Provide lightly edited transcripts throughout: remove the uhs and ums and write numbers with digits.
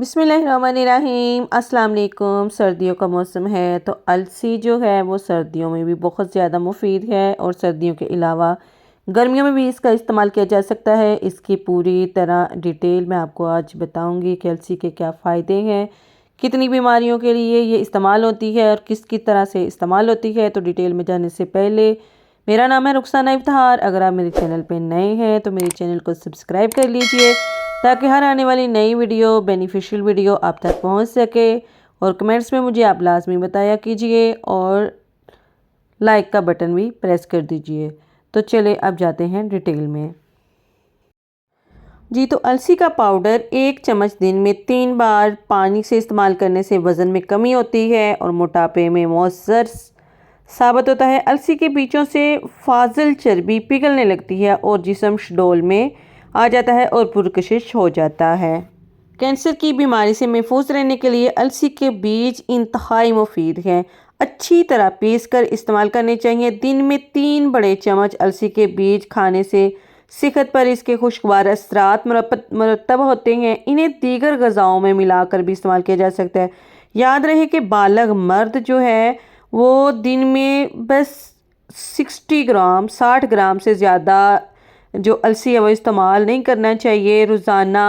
बिस्मिल्लाहिर्रहमानिर्रहीम। अस्सलाम वालेकुम। सर्दियों का मौसम है तो अलसी जो है वो सर्दियों में भी बहुत ज़्यादा मुफीद है और सर्दियों के अलावा गर्मियों में भी इसका इस्तेमाल किया जा सकता है। इसकी पूरी तरह डिटेल मैं आपको आज बताऊंगी कि अलसी के क्या फ़ायदे हैं, कितनी बीमारियों के लिए ये इस्तेमाल होती है और किस किस तरह से इस्तेमाल होती है। तो डिटेल में जाने से पहले मेरा नाम है रुखसाना इफ्तिखार। अगर आप मेरे चैनल पे नए हैं तो मेरे चैनल को सब्सक्राइब कर लीजिए ताकि हर आने वाली नई वीडियो बेनिफिशियल वीडियो आप तक पहुंच सके। और कमेंट्स में मुझे आप लाजमी बताया कीजिए और लाइक का बटन भी प्रेस कर दीजिए। तो चले अब जाते हैं डिटेल में। जी, तो अलसी का पाउडर 1 चम्मच दिन में 3 बार पानी से इस्तेमाल करने से वज़न में कमी होती है और मोटापे में मौसर साबित होता है। अलसी के बीजों से फाजल चर्बी पिघलने लगती है और जिस्म शडोल में आ जाता है और पुरकशिश हो जाता है। कैंसर की बीमारी से महफूज रहने के लिए अलसी के बीज इंतहाई मुफीद हैं। अच्छी तरह पीस कर इस्तेमाल करने चाहिए। दिन में 3 बड़े चम्मच अलसी के बीज खाने से सेहत पर इसके खुशगवार असरात मुरतब होते हैं। इन्हें दीगर ग़िज़ाओं में मिलाकर भी इस्तेमाल किया जा सकता है। याद रहे कि बालग मर्द जो है वो दिन में बस 60 ग्राम से ज़्यादा जो अलसी है वो इस्तेमाल नहीं करना चाहिए। रोज़ाना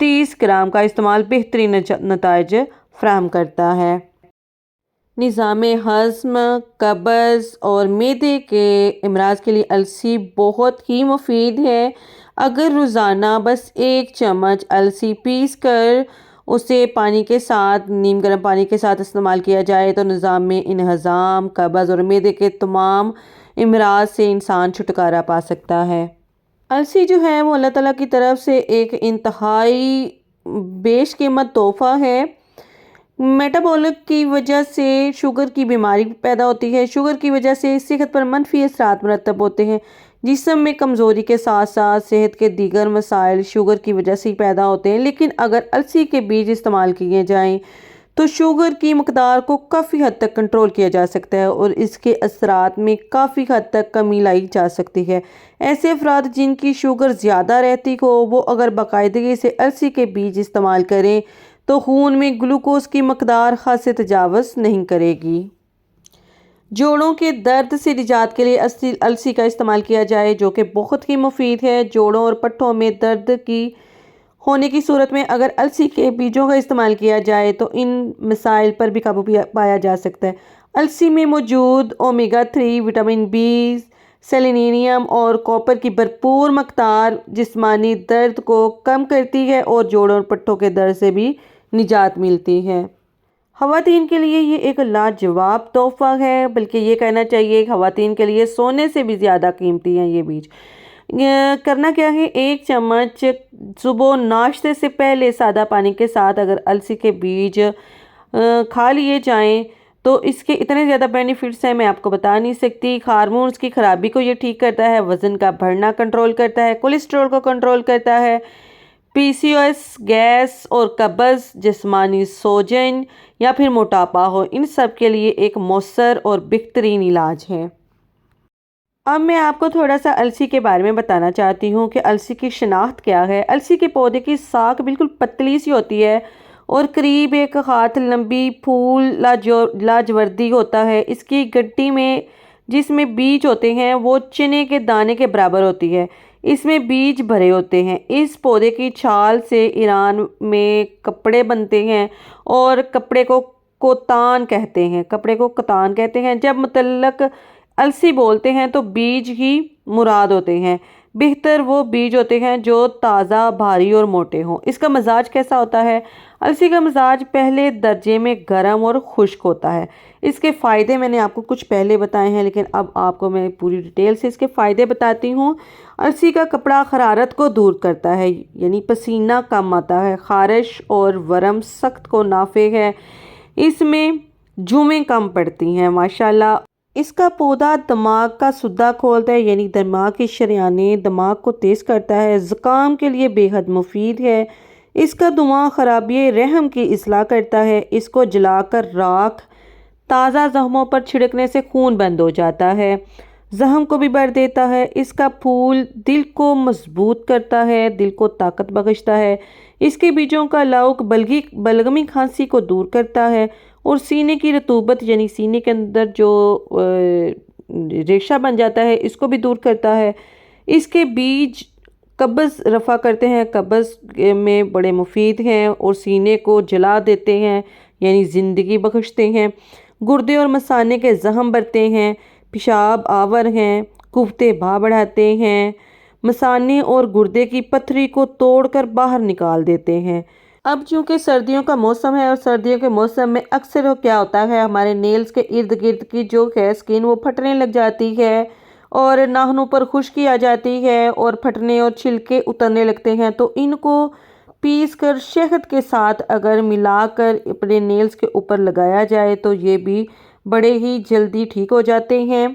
30 ग्राम का इस्तेमाल बेहतरीन नताइज फराहम करता है। निज़ाम हज़्म, कब्ज़ और मैदे के अमराज के लिए अलसी बहुत ही मुफीद है। अगर रोज़ाना बस 1 चम्मच अलसी पीस कर उसे पानी के साथ नीम गर्म पानी के साथ इस्तेमाल किया जाए तो निज़ाम में इन्हज़ाम, कब्ज़ और मैदे के तमाम अमराज से इंसान छुटकारा पा सकता है। अलसी जो है वो अल्लाह ताला की तरफ से एक इंतहाई बेशकीमत तोहफ़ा है। मेटाबॉलिक की वजह से शुगर की बीमारी पैदा होती है। शुगर की वजह से सेहत पर मनफी असरात मुरतब होते हैं। जिस्म में कमज़ोरी के साथ साथ सेहत के दीगर मसाइल शुगर की वजह से ही पैदा होते हैं। लेकिन अगर अलसी के बीज इस्तेमाल किए जाएं तो शुगर की मकदार को काफ़ी हद तक कंट्रोल किया जा सकता है और इसके असरात में काफ़ी हद तक कमी लाई जा सकती है। ऐसे अफराद जिनकी शुगर ज़्यादा रहती हो वो अगर बाकायदगी से अलसी के बीज इस्तेमाल करें तो खून में ग्लूकोज की मकदार हद से तजावज़ नहीं करेगी। जोड़ों के दर्द से निजात के लिए अलसी का इस्तेमाल किया जाए जो कि बहुत ही मुफीद है। जोड़ों और पट्टों में दर्द की होने की सूरत में अगर अलसी के बीजों का इस्तेमाल किया जाए तो इन मसाइल पर भी काबू पाया जा सकता है। अलसी में मौजूद ओमेगा 3, विटामिन बी, सेलेनियम और कॉपर की भरपूर मकदार जिस्मानी दर्द को कम करती है और जोड़ों और पट्टों के दर्द से भी निजात मिलती है। ख़वातीन के लिए ये एक लाजवाब तोहफ़ा है, बल्कि ये कहना चाहिए ख़वातीन के लिए सोने से भी ज़्यादा कीमती हैं ये बीज। करना क्या है, 1 चम्मच सुबह नाश्ते से पहले सादा पानी के साथ अगर अलसी के बीज खा लिए जाएं तो इसके इतने ज़्यादा बेनिफिट्स हैं मैं आपको बता नहीं सकती। हार्मोन्स की ख़राबी को ये ठीक करता है, वज़न का बढ़ना कंट्रोल करता है, कोलेस्ट्रॉल को कंट्रोल करता है, पीसीओएस, गैस और कब्ज़, जिस्मानी सोजन या फिर मोटापा हो, इन सब के लिए एक मौसर और बेहतरीन इलाज है। अब मैं आपको थोड़ा सा अलसी के बारे में बताना चाहती हूँ कि अलसी की शनाख्त क्या है। अलसी के पौधे की साख बिल्कुल पतली सी होती है और करीब 1 हाथ लंबी, फूल लाजवर्दी होता है। इसकी गड्डी में जिसमें बीज होते हैं वो चने के दाने के बराबर होती है। इसमें बीज भरे होते हैं। इस पौधे की छाल से ईरान में कपड़े बनते हैं और कपड़े को कोतान कहते हैं। जब मुतल्लक अलसी बोलते हैं तो बीज ही मुराद होते हैं। बेहतर वो बीज होते हैं जो ताज़ा, भारी और मोटे हों। इसका मजाज कैसा होता है? अलसी का मजाज पहले दर्जे में गर्म और खुश्क होता है। इसके फ़ायदे मैंने आपको कुछ पहले बताए हैं, लेकिन अब आपको मैं पूरी डिटेल से इसके फ़ायदे बताती हूँ। अलसी का कपड़ा हरारत को दूर करता है, यानी पसीना कम आता है। खारिश और वरम सख्त को नाफे है। इसमें जुमें कम पड़ती हैं माशाल्लाह। इसका पौधा दिमाग का सुद्दा खोलता है, यानी दिमाग की शरियाने दिमाग को तेज़ करता है। ज़ुकाम के लिए बेहद मुफीद है। इसका धुआं खराबी रहम की इस्लाह करता है। इसको जलाकर राख ताज़ा जख्मों पर छिड़कने से खून बंद हो जाता है, जख्म को भी भर देता है। इसका फूल दिल को मजबूत करता है, दिल को ताकत बख्शता है। اس کے بیجوں کا لوک بلغمی کھانسی کو دور کرتا ہے اور سینے کی رطوبت یعنی سینے کے اندر جو ریشہ بن جاتا ہے اس کو بھی دور کرتا ہے۔ اس کے بیج قبض رفع کرتے ہیں، قبض میں بڑے مفید ہیں اور سینے کو جلا دیتے ہیں یعنی زندگی بخشتے ہیں۔ گردے اور مثانے کے زخم بھرتے ہیں، پیشاب آور ہیں، قوت بھا بڑھاتے ہیں، مثانے اور گردے کی پتھری کو توڑ کر باہر نکال دیتے ہیں۔ اب چونکہ سردیوں کا موسم ہے اور سردیوں کے موسم میں اکثر کیا ہوتا ہے، ہمارے نیلز کے ارد گرد کی جو ہے سکن وہ پھٹنے لگ جاتی ہے اور ناخنوں پر خشکی آ جاتی ہے اور پھٹنے اور چھلکے اترنے لگتے ہیں، تو ان کو پیس کر شہد کے ساتھ اگر ملا کر اپنے نیلز کے اوپر لگایا جائے تو یہ بھی بڑے ہی جلدی ٹھیک ہو جاتے ہیں۔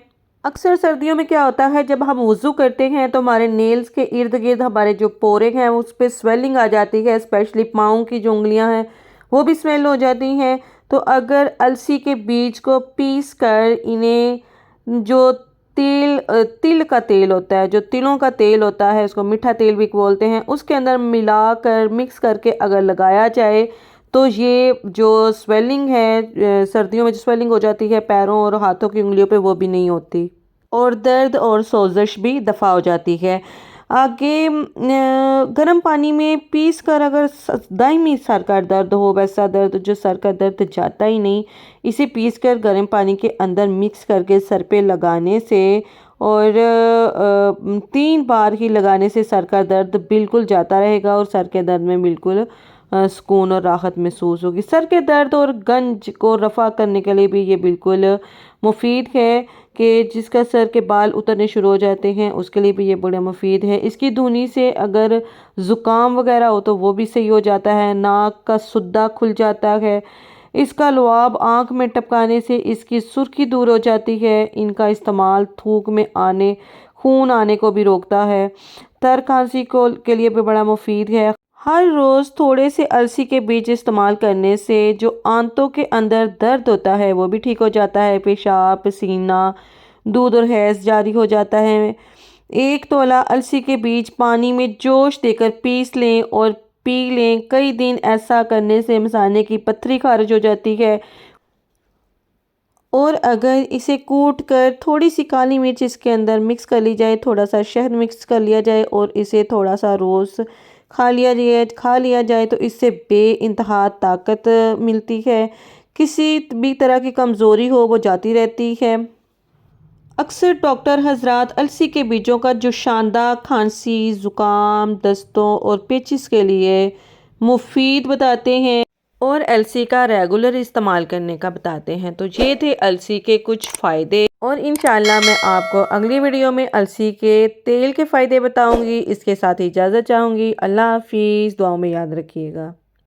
اکثر سردیوں میں کیا ہوتا ہے، جب ہم وضو کرتے ہیں تو ہمارے نیلز کے ارد گرد ہمارے جو پورے ہیں اس پہ سویلنگ آ جاتی ہے، اسپیشلی پاؤں کی جو انگلیاں ہیں وہ بھی سویل ہو جاتی ہیں۔ تو اگر السی کے بیج کو پیس کر انہیں جو تل کا تیل ہوتا ہے، جو تلوں کا تیل ہوتا ہے، اس کو میٹھا تیل بھی بولتے ہیں، اس کے اندر ملا کر مکس کر کے اگر لگایا جائے تو یہ جو سویلنگ ہے، سردیوں میں جو سویلنگ ہو جاتی ہے پیروں اور ہاتھوں کی انگلیوں پہ، وہ بھی نہیں ہوتی اور درد اور سوزش بھی دفع ہو جاتی ہے۔ آگے گرم پانی میں پیس کر اگر دائمی سر کا درد ہو، ویسا درد جو سر کا درد جاتا ہی نہیں، اسے پیس کر گرم پانی کے اندر مکس کر کے سر پہ لگانے سے اور 3 بار ہی لگانے سے سر کا درد بالکل جاتا رہے گا اور سر کے درد میں بالکل سکون اور راحت محسوس ہوگی۔ سر کے درد اور گنج کو رفع کرنے کے لیے بھی یہ بالکل مفید ہے کہ جس کا سر کے بال اترنے شروع ہو جاتے ہیں اس کے لیے بھی یہ بڑا مفید ہے۔ اس کی دھونی سے اگر زکام وغیرہ ہو تو وہ بھی صحیح ہو جاتا ہے، ناک کا سدہ کھل جاتا ہے۔ اس کا لعاب آنکھ میں ٹپکانے سے اس کی سرخی دور ہو جاتی ہے۔ ان کا استعمال تھوک میں خون آنے کو بھی روکتا ہے۔ تر کھانسی کے لیے بھی بڑا مفید ہے۔ ہر روز تھوڑے سے السی کے بیج استعمال کرنے سے جو آنتوں کے اندر درد ہوتا ہے وہ بھی ٹھیک ہو جاتا ہے، پیشاب، پسینہ، دودھ اور حیض جاری ہو جاتا ہے۔ 1 تولہ السی کے بیج پانی میں جوش دے کر پیس لیں اور پی لیں۔ کئی دن ایسا کرنے سے مثانے کی پتھری خارج ہو جاتی ہے اور اگر اسے کوٹ کر تھوڑی سی کالی مرچ اس کے اندر مکس کر لی جائے، تھوڑا سا شہد مکس کر لیا جائے اور اسے تھوڑا سا روز کھا لیا جائے تو اس سے بے انتہا طاقت ملتی ہے، کسی بھی طرح کی کمزوری ہو وہ جاتی رہتی ہے۔ اکثر ڈاکٹر حضرات السی کے بیجوں کا جوشاندہ کھانسی، زکام، دستوں اور پیچس کے لیے مفید بتاتے ہیں اور السی کا ریگولر استعمال کرنے کا بتاتے ہیں۔ تو یہ تھے السی کے کچھ فائدے اور انشاءاللہ میں آپ کو اگلی ویڈیو میں السی کے تیل کے فائدے بتاؤں گی۔ اس کے ساتھ اجازت چاہوں گی۔ اللہ حافظ، دعاؤں میں یاد رکھیے گا۔